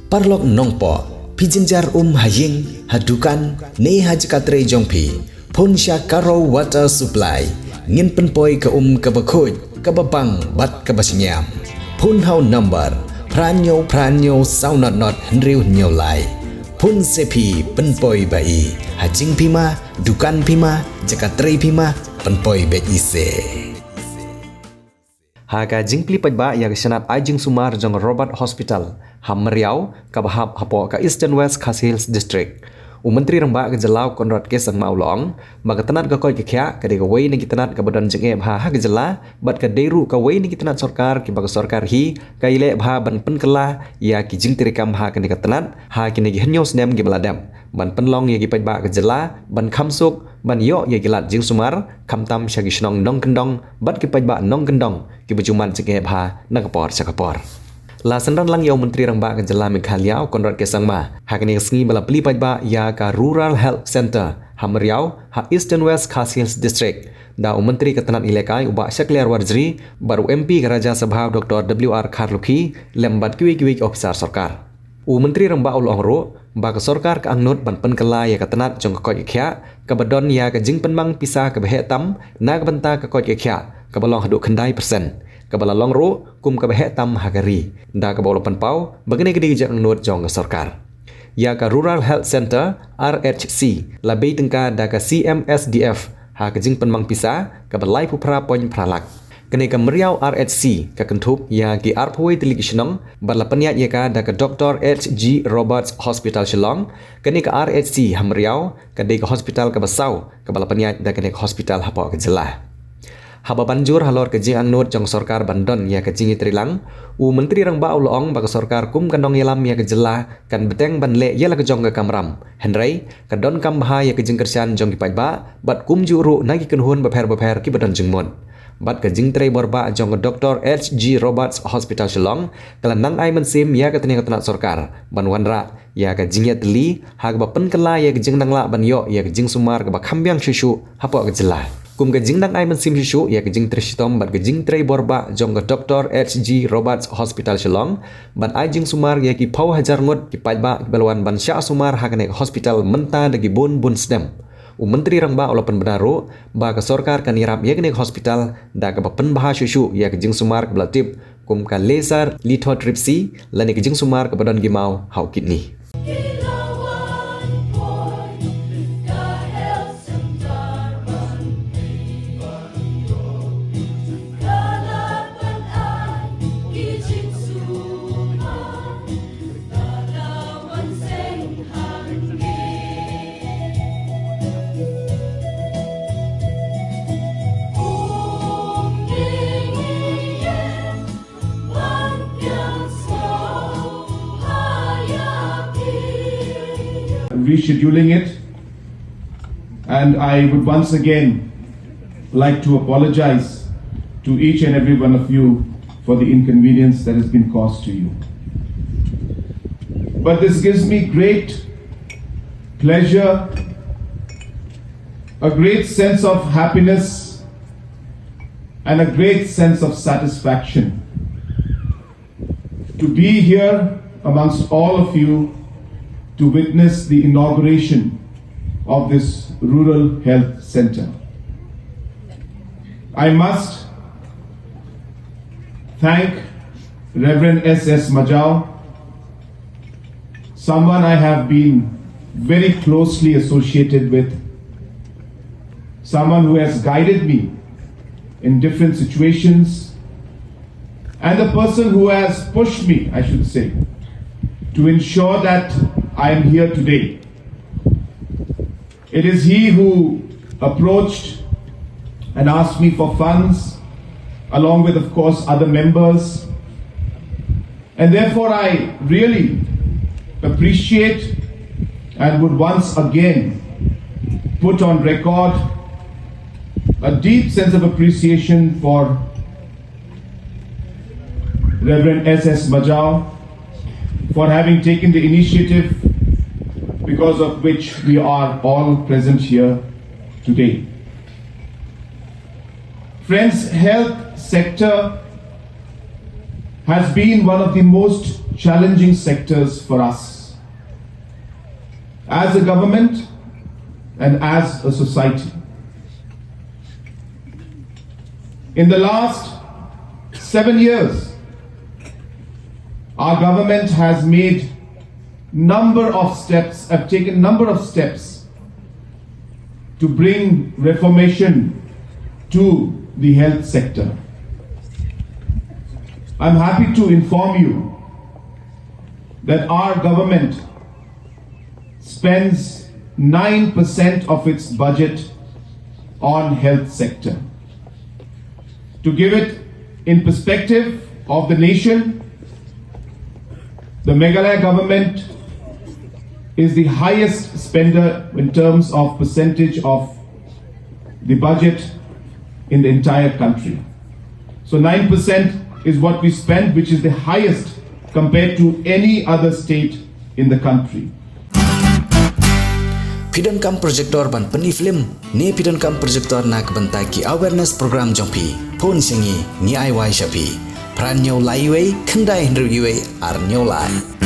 Parlok Nongpoh, Pijinjar Haying, Hadukan, Ne Hajkatre Jongplie, Phun Sha Karo Water Supply, Ngin Penpoi ke Kabakut, Kababang, Bat Kabasinyam, Phun Hau Number, Pranyo, Saunat Not, Henriu Nyolai, Phun Sepi, Penpoi Bai, Hajing Pima, Dukan Pima, Jakatre Pima, Penpoi Beise. Haga Jingplie Paidbah yang senat Ajing Sumar jong Robert Hospital, Myriaw, Kabahap Hapo ka Eastern West Khas Hills District. Menteri Rembak ke Jelau Konrad Kesang Maulong, maka tenat ke koi ke kya, ke de wei ni tenat ke badan sngewbha ha ke jela, bat ke deru ke wei ni tenat sorkar ke bag sorkar hi, ke ile bha ban pen kela, ya ki jingtirikam ha ke tenat, ha ki ni henyo snem ke beladam. Ban penlong ya ki Paidbah ke jela, ban kamsuk, ban yo ya ki lat jing sumar, kamtam syagi Shillong nong kendong, bat ki Paidbah nong kendong, ki bujuman sngewbha nakapor sakapor. La senran lang yaw Menteri Rembak ke Jela Myriaw Konrad Kesang Ma. Hakini sengi bala peli Paidbah Iaka Rural Health Center, Myriaw, ha Eastern West Khas Hills District. Da Menteri Ketenat Ilekai ubak Syakliar Warjri, baru MP ke Raja Sabha Dr. W.R. Karluki, lembat kiwik-kiwik ofisar sorkar. Menteri Rembak ulong ro, bak sorkar ke angnut ban penkela ya ketenat jong ke koi kya, ke badon ya ke jing penmang pisah ke behetam, na ke benta ke koi kya, ke balong haduk kendai persen. Kabala long ro kum kabeh tam hagari da kabolo panpau bagane gedi jang not jong sorkar ya ka Rural Health Center RHC labai tengka da ka CMSDF ha ka jing penmang pisa ka balai pupra poin pralak kene ka Myriaw RHC ka kentup ya ki Bhoi tilik Shillong bala peniat ya ka da ka Dr. H.G. Roberts Hospital Shillong kene ka RHC Myriaw ka de ka hospital ka basau ka bala peniat da kene ka hospital hapo ka jelah. Haba banjur halor ke jing angnut jong sorkar bandon ya ke jingi trilang Menteri Rembak ulong bag sorkar kum kandong yelam ya ke jela kan beteng banle ya la ke jong ke kamram Henry ke don kambha ya ke jing kersian jong ki Paidbah bat kum juru nagi kenhun beper ki badon jingmon bat ke jing trei borba jong ke Dr. H.G. Roberts Hospital Shillong kelanang ai mensim ya ke tenia tenat sorkar ban wanra ya ke jing ya teli ha ke pen kela ya ke jing nangla ban yo ya ke jing sumar ke bakambyang syushu hapo ke jela. Kum ke jing nang ai mensim syushu ya ke jing trishitom bat ke jing trei borba jong ke Dr. H.G. Roberts Hospital Shillong ban ai jing sumar ya ki pau hajar ngut ki Paidbah belwan ban sya sumar ha ke hospital menta dagi bun sdem. Menteri Rembak ulapan benaro ba ke sorkar kan irap ya ke hospital da ke pen bah syushu ya ke jing sumar ke belatip kum ka laser lithotripsy lani ke jing sumar ke badan gimau hau kidney. Rescheduling it, and I would once again like to apologize to each and every one of you for the inconvenience that has been caused to you. But this gives me great pleasure, a great sense of happiness, and a great sense of satisfaction to be here amongst all of you to witness the inauguration of this Rural Health Center. I must thank Reverend S.S. Myriaw, someone I have been very closely associated with, someone who has guided me in different situations, and the person who has pushed me, I should say, to ensure that I am here today. It is he who approached and asked me for funds, along with, of course, other members. And therefore, I really appreciate and would once again put on record a deep sense of appreciation for Reverend S.S. Myriaw for having taken the initiative because of which we are all present here today. Friends, health sector has been one of the most challenging sectors for us as a government and as a society. In the last 7 years, our government has taken number of steps to bring reformation to the health sector. I'm happy to inform you that our government spends 9% of its budget on health sector. To give it in perspective of the nation, the Meghalaya government is the highest spender in terms of percentage of the budget in the entire country. So 9% is what we spend, which is the highest compared to any other state in the country. Pidon kam projector ban peni film ni pidon kam projector nak benta ki awareness program jongpi phun singi ni ai wai shapi pran nyau lai wei khandai hndru yue ar nyau lai